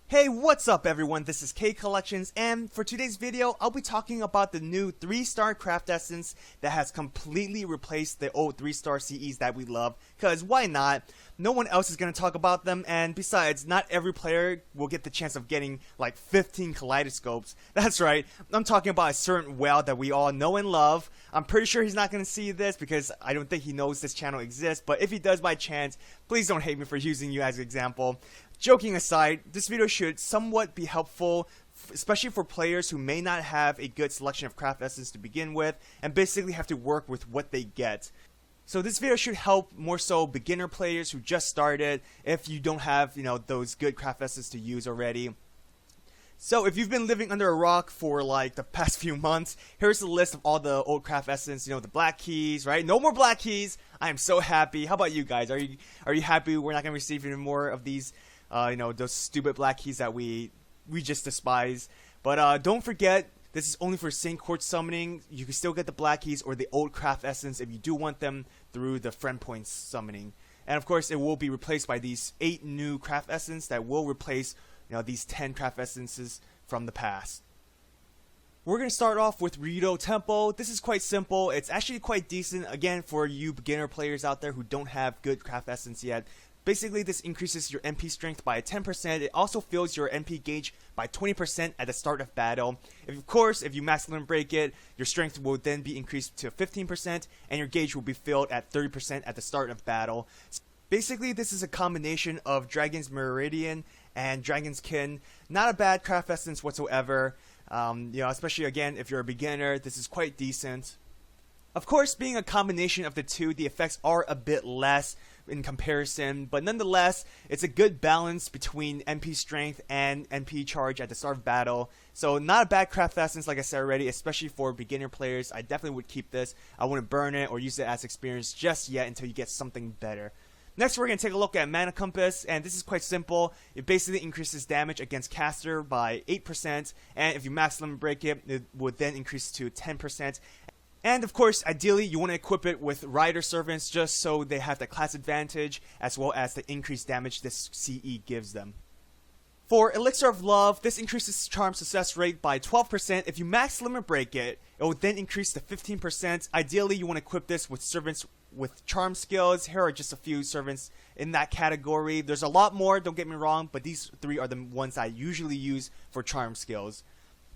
Hey, what's up everyone, this is K Collections, and for today's video, I'll be talking about the new 3-star craft essence that has completely replaced the old 3-star CEs that we love, cause why not? No one else is going to talk about them, and besides, not every player will get the chance of getting like 15 kaleidoscopes. That's right, I'm talking about a certain whale that we all know and love. I'm pretty sure he's not going to see this because I don't think he knows this channel exists, but if he does by chance, please don't hate me for using you as an example. Joking aside, this video should somewhat be helpful, especially for players who may not have a good selection of craft essence to begin with, and basically have to work with what they get. So this video should help more so beginner players who just started, if you don't have, those good craft essence to use already. So if you've been living under a rock for like the past few months, here's the list of all the old craft essence, the black keys, right? No more black keys. I am so happy. How about you guys? Are you happy we're not going to receive any more of these those stupid black keys that we just despise? But don't forget, this is only for Saint Court summoning. You can still get the black keys or the old craft essence if you do want them through the friend points summoning. And of course, it will be replaced by these 8 new craft essence that will replace these 10 craft essences from the past. We're going to start off with Rito Temple. This is quite simple. It's actually quite decent, again, for you beginner players out there who don't have good craft essence yet. Basically, this increases your MP strength by 10%. It also fills your MP gauge by 20% at the start of battle. Of course, if you max limit break it, your strength will then be increased to 15%, and your gauge will be filled at 30% at the start of battle. Basically, this is a combination of Dragon's Meridian and Dragon's Kin. Not a bad craft essence whatsoever. Especially again, if you're a beginner, this is quite decent. Of course, being a combination of the two, the effects are a bit less in comparison, but nonetheless, it's a good balance between MP strength and MP charge at the start of battle. So not a bad craft essence, like I said already, especially for beginner players. I definitely would keep this. I wouldn't burn it or use it as experience just yet until you get something better. Next, we're going to take a look at Mana Compass, and this is quite simple. It basically increases damage against caster by 8%, and if you max limit break it, it would then increase to 10%. And of course, ideally, you want to equip it with Rider Servants just so they have the class advantage as well as the increased damage this CE gives them. For Elixir of Love, this increases charm success rate by 12%. If you max limit break it, it will then increase to 15%. Ideally, you want to equip this with servants with charm skills. Here are just a few servants in that category. There's a lot more, don't get me wrong, but these 3 are the ones I usually use for charm skills.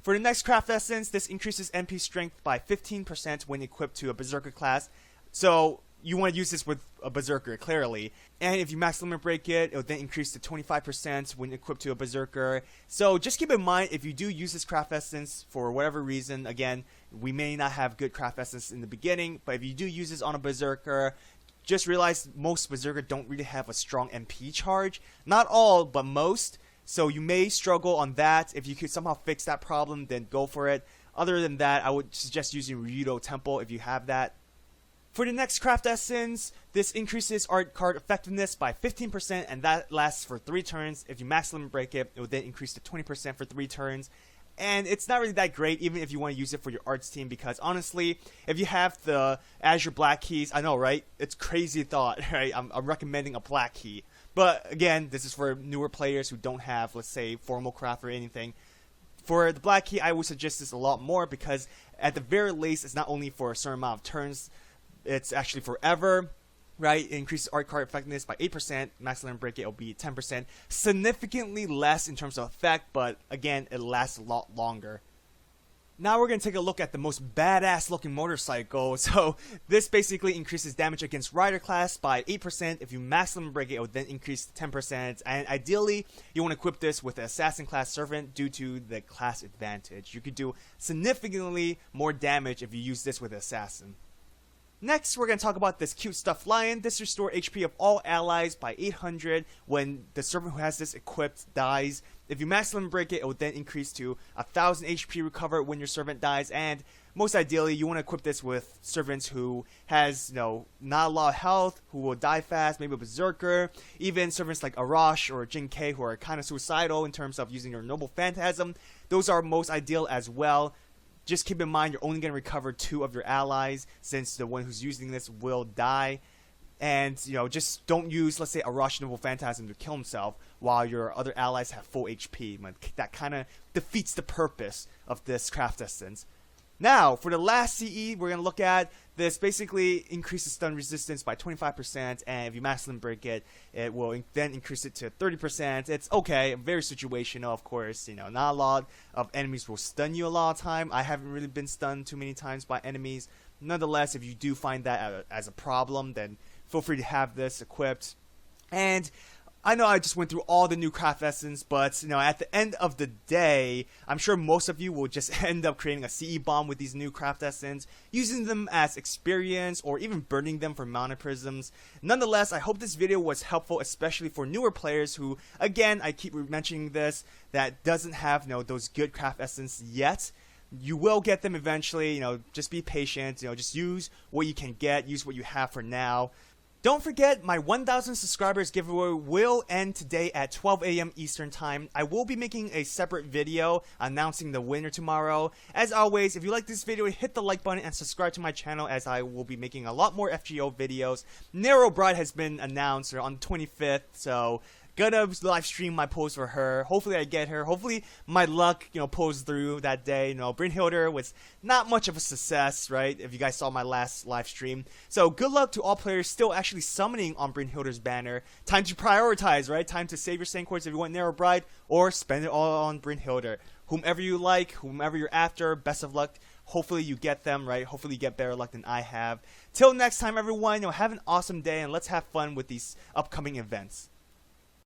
For the next craft essence, this increases MP strength by 15% when equipped to a Berserker class. So you want to use this with a Berserker, clearly. And if you max limit break it, it will then increase to 25% when equipped to a Berserker. So just keep in mind, if you do use this craft essence for whatever reason, again, we may not have good craft essence in the beginning, but if you do use this on a Berserker, just realize most Berserker don't really have a strong MP charge. Not all, but most. So you may struggle on that. If you could somehow fix that problem, then go for it. Other than that, I would suggest using Rito Temple if you have that. For the next craft essence, this increases art card effectiveness by 15%, and that lasts for 3 turns. If you max limit break it, it will then increase to 20% for 3 turns. And it's not really that great, even if you want to use it for your arts team, because honestly, if you have the Azure Black keys, I know, right? It's crazy thought, right? I'm recommending a black key. But again, this is for newer players who don't have, let's say, formal craft or anything. For the black key, I would suggest this a lot more because at the very least, it's not only for a certain amount of turns, it's actually forever, right? It increases art card effectiveness by 8%, max limit break it will be 10%. Significantly less in terms of effect, but again, it lasts a lot longer. Now we're going to take a look at the most badass looking motorcycle. So this basically increases damage against Rider class by 8%. If you max limit break it, it will then increase to 10%. And ideally, you want to equip this with an Assassin class Servant due to the class advantage. You could do significantly more damage if you use this with an Assassin. Next, we're going to talk about this cute stuffed lion. This restores HP of all allies by 800 when the servant who has this equipped dies. If you max limit break it, it will then increase to 1000 HP recovered when your servant dies. And most ideally, you want to equip this with servants who has, not a lot of health, who will die fast, maybe a Berserker. Even servants like Arash or Jin K who are kind of suicidal in terms of using your Noble Phantasm. Those are most ideal as well. Just keep in mind you're only going to recover 2 of your allies since the one who's using this will die. And, just don't use, let's say, a Rush Noble Phantasm to kill himself while your other allies have full HP. That kind of defeats the purpose of this craft essence. Now, for the last CE, we're going to look at this. Basically increases stun resistance by 25%, and if you masculine break it, it will then increase it to 30%. It's okay, very situational, of course. Not a lot of enemies will stun you a lot of time. I haven't really been stunned too many times by enemies. Nonetheless, if you do find that as a problem, then feel free to have this equipped. And I know I just went through all the new craft essence, but at the end of the day, I'm sure most of you will just end up creating a CE bomb with these new craft essence, using them as experience or even burning them for mana prisms. Nonetheless, I hope this video was helpful, especially for newer players who, again, I keep mentioning this, that doesn't have those good craft essence yet. You will get them eventually. Just be patient. Just use what you can get, use what you have for now. Don't forget, my 1,000 subscribers giveaway will end today at 12 a.m. Eastern Time. I will be making a separate video announcing the winner tomorrow. As always, if you like this video, hit the like button and subscribe to my channel, as I will be making a lot more FGO videos. Narrow Bride has been announced on the 25th, so gonna live stream my post for her. Hopefully I get her. Hopefully my luck, pulls through that day. Brynhilder was not much of a success, right? If you guys saw my last live stream. So good luck to all players still actually summoning on Brynhilder's banner. Time to prioritize, right? Time to save your Sandcoins if you want Narrow Bride, or spend it all on Brynhilder. Whomever you like, whomever you're after, best of luck. Hopefully you get them, right? Hopefully you get better luck than I have. Till next time, everyone, have an awesome day, and let's have fun with these upcoming events.